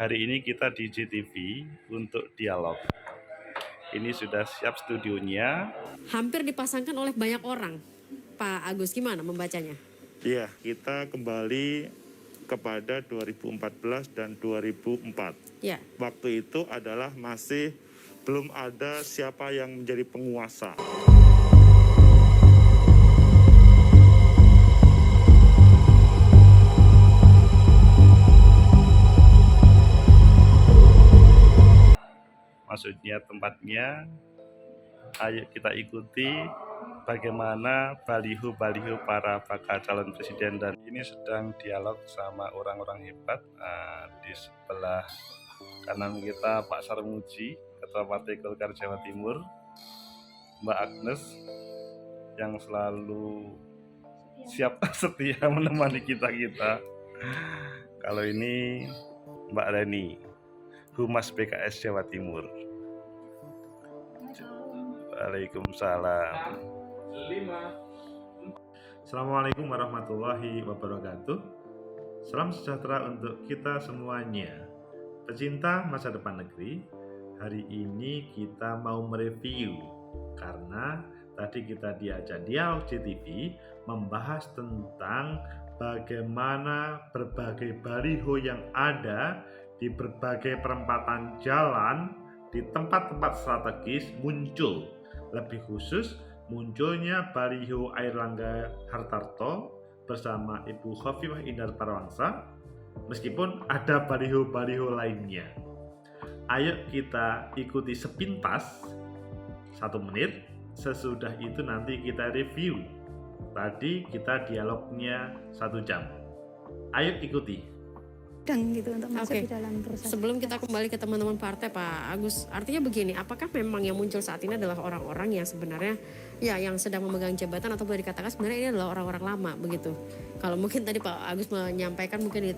Hari ini kita di JTV untuk dialog. Ini sudah siap studionya. Hampir dipasangkan oleh banyak orang. Pak Agus, gimana membacanya? Iya, kita kembali kepada 2014 dan 2004. Ya. Waktu itu adalah masih belum ada siapa yang menjadi penguasa. Maksudnya tempatnya, ayo kita ikuti bagaimana baliho-baliho para bakal calon presiden. Dan ini sedang dialog sama orang-orang hebat. Di sebelah kanan kita Pak Sarmuji, Ketua Partai Golkar Jawa Timur, Mbak Agnes yang selalu siap setia menemani kita. Kalau ini Mbak Reni, Humas PKS Jawa Timur. Waalaikumsalam. Assalamualaikum warahmatullahi wabarakatuh. Salam sejahtera untuk kita semuanya. Pecinta masa depan negeri, hari ini kita mau mereview karena tadi kita diajak dialog JTV membahas tentang bagaimana berbagai baliho yang ada di berbagai perempatan jalan di tempat-tempat strategis muncul. Lebih khusus munculnya baliho Airlangga Hartarto bersama Ibu Khofifah Indar Parawansa, meskipun ada baliho-baliho lainnya. Ayo kita ikuti sepintas 1 menit, sesudah itu nanti kita review. Tadi kita dialognya 1 jam. Ayo ikuti. Gitu untuk masuk Oke. di dalam proses. Sebelum kita kembali ke teman-teman partai, Pak Agus, artinya begini, apakah memang yang muncul saat ini adalah orang-orang yang sebenarnya ya yang sedang memegang jabatan, atau boleh dikatakan sebenarnya ini adalah orang-orang lama begitu? Kalau mungkin tadi Pak Agus menyampaikan mungkin di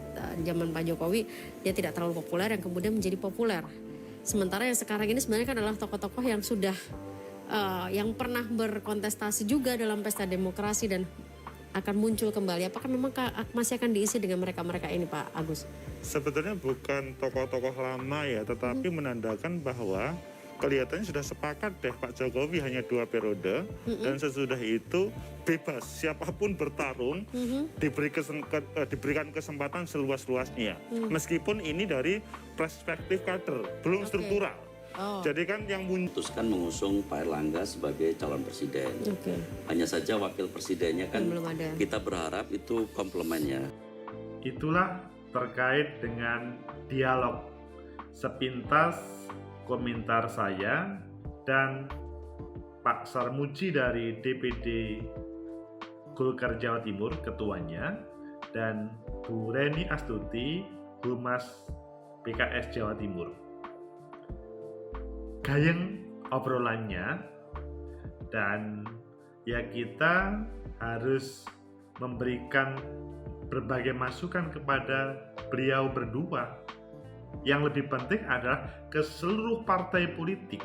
zaman Pak Jokowi dia tidak terlalu populer, yang kemudian menjadi populer. Sementara yang sekarang ini sebenarnya kan adalah tokoh-tokoh yang sudah yang pernah berkontestasi juga dalam pesta demokrasi dan akan muncul kembali. Apakah memang masih akan diisi dengan mereka-mereka ini, Pak Agus? Sebetulnya bukan tokoh-tokoh lama ya, tetapi menandakan bahwa kelihatannya sudah sepakat deh Pak Jokowi hanya 2 periode, dan sesudah itu bebas siapapun bertarung, diberikan kesempatan seluas-luasnya. Meskipun ini dari perspektif kader, belum struktural. Jadi kan yang memutuskan mengusung Pak Airlangga sebagai calon presiden. Hanya saja wakil presidennya kan belum ada. Kita berharap itu komplemennya. Itulah terkait dengan dialog sepintas komentar saya dan Pak Sarmuji dari DPD Golkar Jawa Timur, ketuanya, dan Bu Reni Astuti, Humas PKS Jawa Timur. Gayeng obrolannya, dan ya kita harus memberikan berbagai masukan kepada beliau berdua. Yang lebih penting adalah ke seluruh partai politik,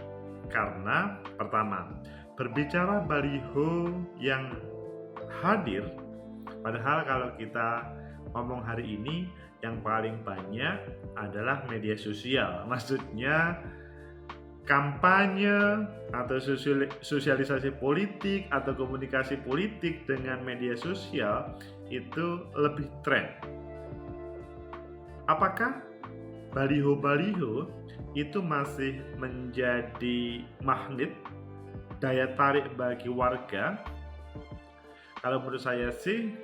karena pertama, berbicara baliho yang hadir, padahal kalau kita ngomong hari ini yang paling banyak adalah media sosial. Maksudnya kampanye atau sosialisasi politik atau komunikasi politik dengan media sosial itu lebih tren. Apakah baliho-baliho itu masih menjadi magnet daya tarik bagi warga? Kalau menurut saya sih,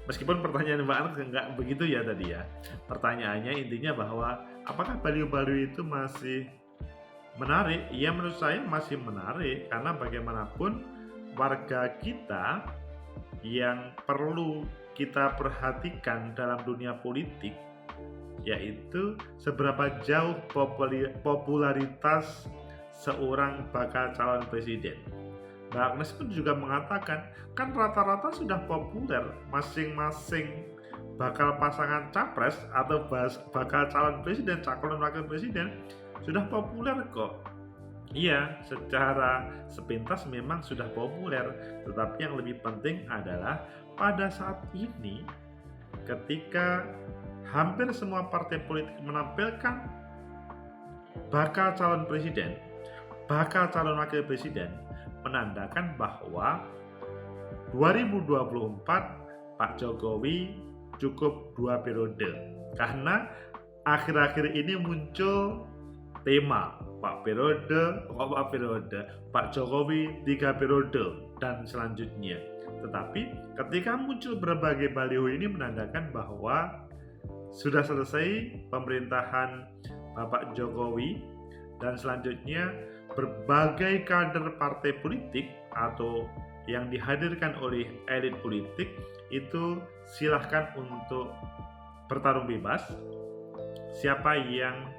meskipun pertanyaan Mbak Anies nggak begitu ya tadi ya. Pertanyaannya intinya bahwa apakah baliho-baliho itu masih menarik? Ya menurut saya masih menarik, karena bagaimanapun warga kita yang perlu kita perhatikan dalam dunia politik, yaitu seberapa jauh popularitas seorang bakal calon presiden. Mbak Agnes pun juga mengatakan, kan rata-rata sudah populer, masing-masing bakal pasangan capres atau bakal calon presiden, calon wakil presiden sudah populer kok. Iya, secara sepintas memang sudah populer, tetapi yang lebih penting adalah pada saat ini ketika hampir semua partai politik menampilkan bakal calon presiden, bakal calon wakil presiden, menandakan bahwa 2024 Pak Jokowi cukup 2 periode. Karena akhir-akhir ini muncul tema Pak Jokowi 3 periode dan selanjutnya. Tetapi ketika muncul berbagai baliho ini menandakan bahwa sudah selesai pemerintahan Bapak Jokowi dan selanjutnya berbagai kader partai politik atau yang dihadirkan oleh elit politik itu silahkan untuk bertarung bebas. Siapa yang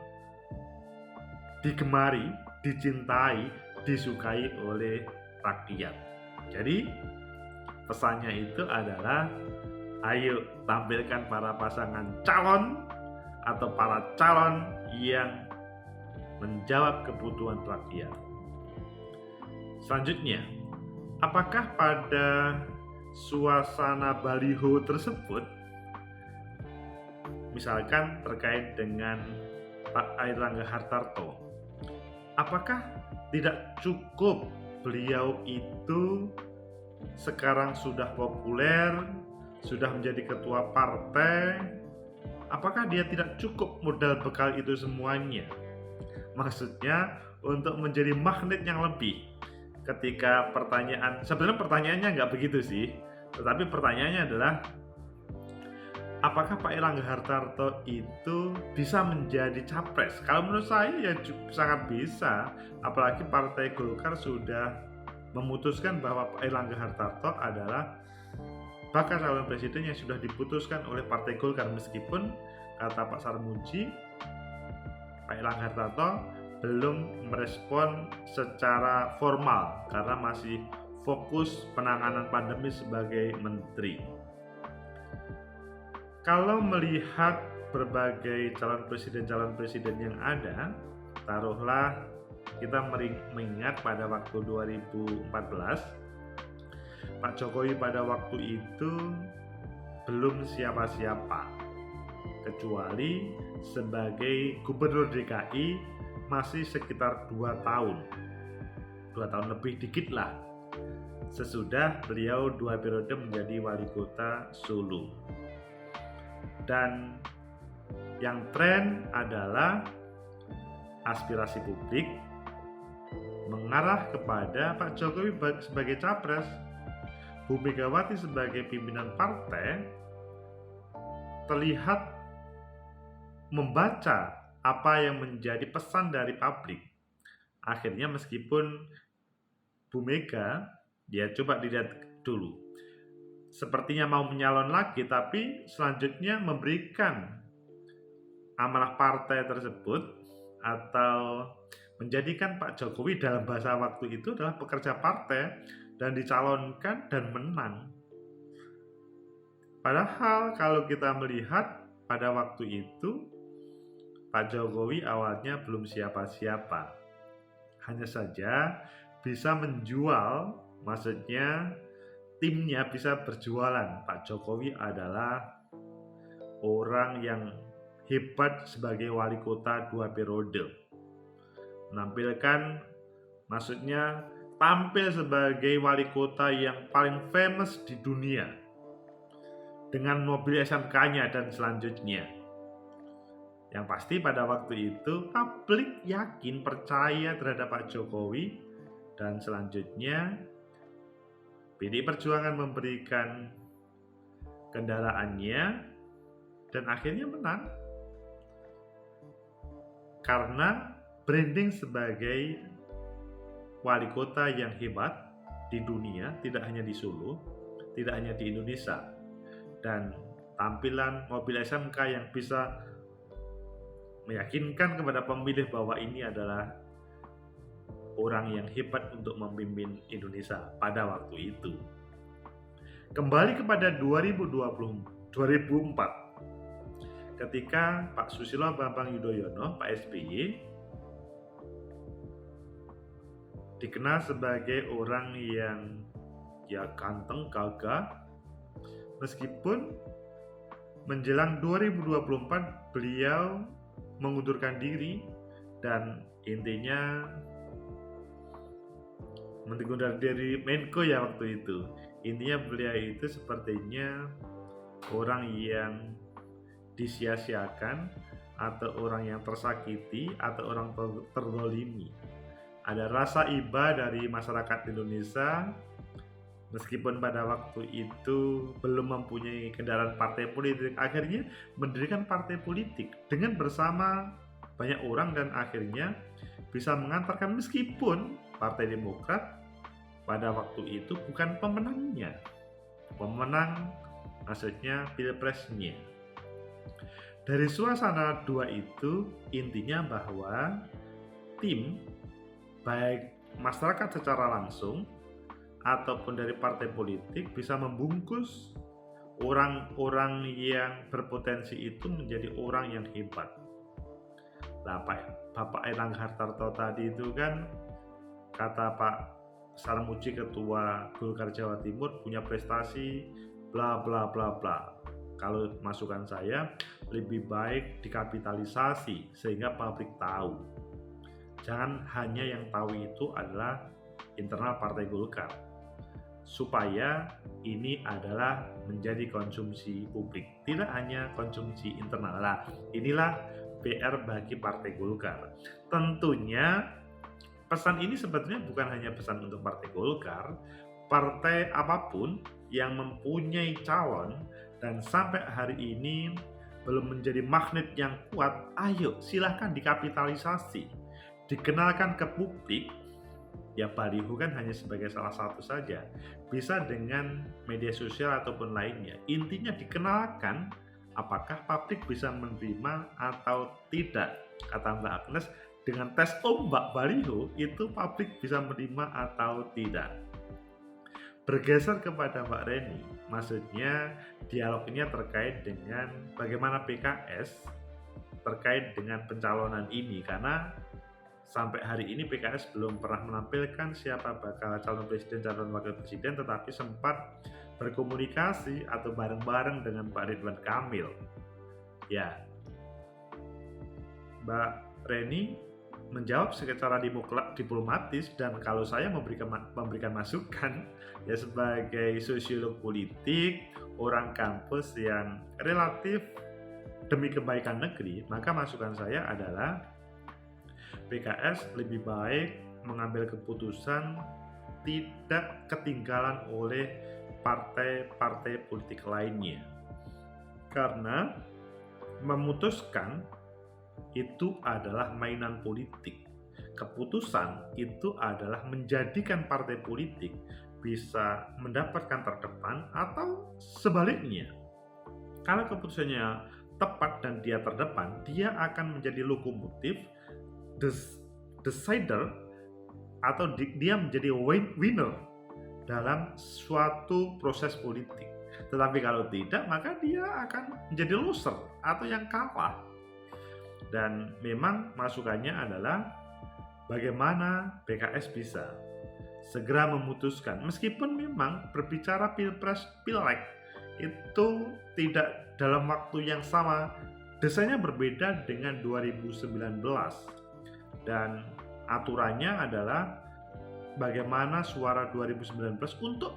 digemari, dicintai, disukai oleh rakyat. Jadi pesannya itu adalah ayo tampilkan para pasangan calon atau para calon yang menjawab kebutuhan rakyat. Selanjutnya, apakah pada suasana baliho tersebut, misalkan terkait dengan Pak Airlangga Hartarto, apakah tidak cukup beliau itu sekarang sudah populer, sudah menjadi ketua partai? Apakah dia tidak cukup modal bekal itu semuanya? Maksudnya untuk menjadi magnet yang lebih. Ketika sebenarnya pertanyaannya nggak begitu sih, tetapi pertanyaannya adalah apakah Pak Airlangga Hartarto itu bisa menjadi capres? Kalau menurut saya ya sangat bisa, apalagi Partai Golkar sudah memutuskan bahwa Pak Airlangga Hartarto adalah bakal calon presiden yang sudah diputuskan oleh Partai Golkar, meskipun kata Pak Sarmuji, Pak Airlangga Hartarto belum merespon secara formal karena masih fokus penanganan pandemi sebagai menteri. Kalau melihat berbagai calon presiden yang ada, taruhlah kita mengingat pada waktu 2014, Pak Jokowi pada waktu itu belum siapa-siapa, kecuali sebagai gubernur DKI masih sekitar 2 tahun lebih dikit lah, sesudah beliau 2 periode menjadi wali kota Solo. Dan yang tren adalah aspirasi publik mengarah kepada Pak Jokowi sebagai capres, Bu Megawati sebagai pimpinan partai terlihat membaca apa yang menjadi pesan dari publik. Akhirnya meskipun Bu Mega, dia coba dilihat dulu, sepertinya mau menyalon lagi, tapi selanjutnya memberikan amanah partai tersebut atau menjadikan Pak Jokowi dalam bahasa waktu itu adalah pekerja partai dan dicalonkan dan menang. Padahal kalau kita melihat pada waktu itu Pak Jokowi awalnya belum siapa-siapa, hanya saja bisa menjual, maksudnya timnya bisa berjualan. Pak Jokowi adalah orang yang hebat sebagai wali kota 2 periode, menampilkan, maksudnya tampil sebagai wali kota yang paling famous di dunia dengan mobil SMK-nya dan selanjutnya. Yang pasti pada waktu itu publik yakin, percaya terhadap Pak Jokowi, dan selanjutnya PDI Perjuangan memberikan kendaraannya dan akhirnya menang karena branding sebagai wali kota yang hebat di dunia, tidak hanya di Solo, tidak hanya di Indonesia, dan tampilan mobil SMK yang bisa meyakinkan kepada pemilih bahwa ini adalah orang yang hebat untuk memimpin Indonesia pada waktu itu. Kembali kepada 2004, ketika Pak Susilo Bambang Yudhoyono, Pak SBY, dikenal sebagai orang yang ganteng, gagah, meskipun menjelang 2024 beliau mengundurkan diri dan intinya mengundurkan diri Menko ya waktu itu. Intinya beliau itu sepertinya orang yang disia-siakan atau orang yang tersakiti atau orang terzalimi. Ada rasa iba dari masyarakat Indonesia meskipun pada waktu itu belum mempunyai kendaraan partai politik, akhirnya mendirikan partai politik dengan bersama banyak orang dan akhirnya bisa mengantarkan meskipun Partai Demokrat pada waktu itu bukan pemenangnya. Pemenang maksudnya pilpresnya. Dari suasana dua itu intinya bahwa tim baik masyarakat secara langsung ataupun dari partai politik bisa membungkus orang-orang yang berpotensi itu menjadi orang yang hebat. Nah, Bapak Erlangga Hartarto tadi itu kan kata Pak Sarmuji Ketua Golkar Jawa Timur punya prestasi bla bla bla bla. Kalau masukan saya lebih baik dikapitalisasi sehingga publik tahu. Jangan hanya yang tahu itu adalah internal Partai Golkar. Supaya ini adalah menjadi konsumsi publik, tidak hanya konsumsi internal. Nah, inilah PR bagi Partai Golkar. Tentunya pesan ini sebetulnya bukan hanya pesan untuk Partai Golkar, partai apapun yang mempunyai calon dan sampai hari ini belum menjadi magnet yang kuat, ayo silahkan dikapitalisasi, dikenalkan ke publik. Ya baliho kan hanya sebagai salah satu saja, bisa dengan media sosial ataupun lainnya. Intinya dikenalkan apakah publik bisa menerima atau tidak. Kata Mbak Agnes, dengan tes ombak baliho itu publik bisa menerima atau tidak. Bergeser kepada Mbak Reni, maksudnya dialognya terkait dengan bagaimana PKS terkait dengan pencalonan ini, karena sampai hari ini PKS belum pernah menampilkan siapa bakal calon presiden, calon wakil presiden, tetapi sempat berkomunikasi atau bareng-bareng dengan Pak Ridwan Kamil. Ya, Mbak Reni menjawab secara diplomatis, dan kalau saya memberikan masukan ya sebagai sosiolog politik, orang kampus yang relatif demi kebaikan negeri, maka masukan saya adalah PKS lebih baik mengambil keputusan tidak ketinggalan oleh partai-partai politik lainnya, karena memutuskan itu adalah mainan politik. Keputusan itu adalah menjadikan partai politik bisa mendapatkan terdepan atau sebaliknya. Kalau keputusannya tepat dan dia terdepan, dia akan menjadi lokomotif, decider, atau dia menjadi winner dalam suatu proses politik. Tetapi kalau tidak, maka dia akan menjadi loser atau yang kalah. Dan memang masukannya adalah bagaimana PKS bisa segera memutuskan, meskipun memang berbicara pilpres pileg itu tidak dalam waktu yang sama, desainnya berbeda dengan 2019, dan aturannya adalah bagaimana suara 2019 untuk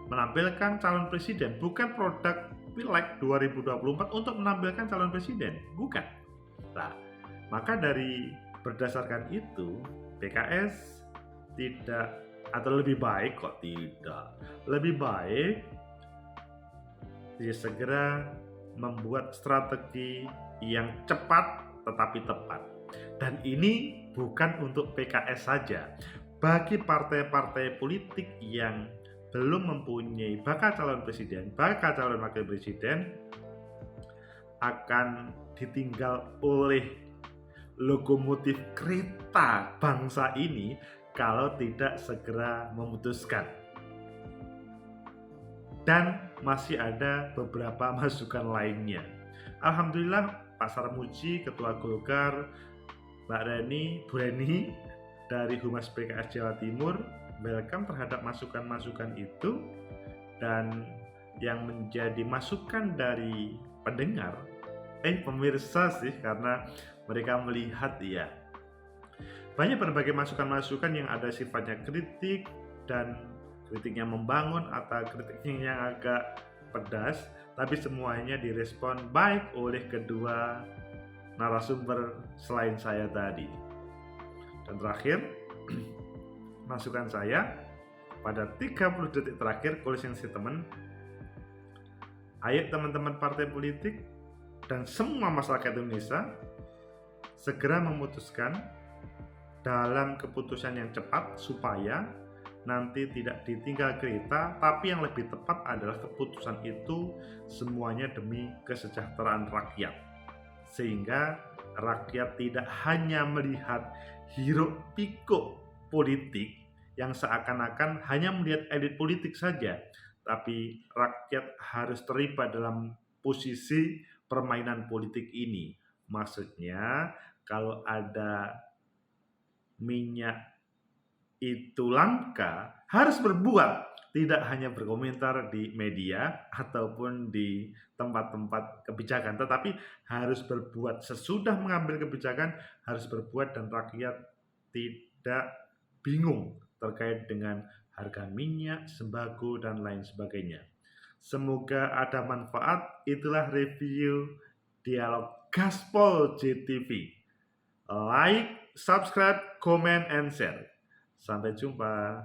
menampilkan calon presiden, bukan produk pileg 2024 untuk menampilkan calon presiden, bukan. Nah, maka berdasarkan itu PKS tidak, atau lebih baik lebih baik dia segera membuat strategi yang cepat tetapi tepat. Dan ini bukan untuk PKS saja, bagi partai-partai politik yang belum mempunyai bakal calon presiden, bakal calon wakil presiden, akan ditinggal oleh lokomotif kereta bangsa ini kalau tidak segera memutuskan. Dan masih ada beberapa masukan lainnya. Alhamdulillah Pak Sarmuji, Ketua Golkar, Mbak Reni, Bu Reni dari Humas PKS Jawa Timur welcome terhadap masukan-masukan itu, dan yang menjadi masukan dari pendengar, pemirsa sih, karena mereka melihat ya banyak berbagai masukan-masukan yang ada sifatnya kritik dan kritiknya membangun atau kritiknya yang agak pedas, tapi semuanya direspon baik oleh kedua narasumber selain saya tadi. Dan terakhir, masukan saya pada 30 detik terakhir closing statement, ayo teman-teman partai politik dan semua masyarakat Indonesia segera memutuskan dalam keputusan yang cepat supaya nanti tidak ditinggal kereta, tapi yang lebih tepat adalah keputusan itu semuanya demi kesejahteraan rakyat, sehingga rakyat tidak hanya melihat hiruk pikuk politik yang seakan-akan hanya melihat elit politik saja, tapi rakyat harus terlibat dalam posisi permainan politik ini. Maksudnya kalau ada minyak itu langka, harus berbuat, tidak hanya berkomentar di media ataupun di tempat-tempat kebijakan, tetapi harus berbuat. Sesudah mengambil kebijakan harus berbuat, dan rakyat tidak bingung terkait dengan harga minyak, sembako, dan lain sebagainya. Semoga ada manfaat. Itulah review Dialog Gaspol JTV. Like, subscribe, comment, and share. Sampai jumpa.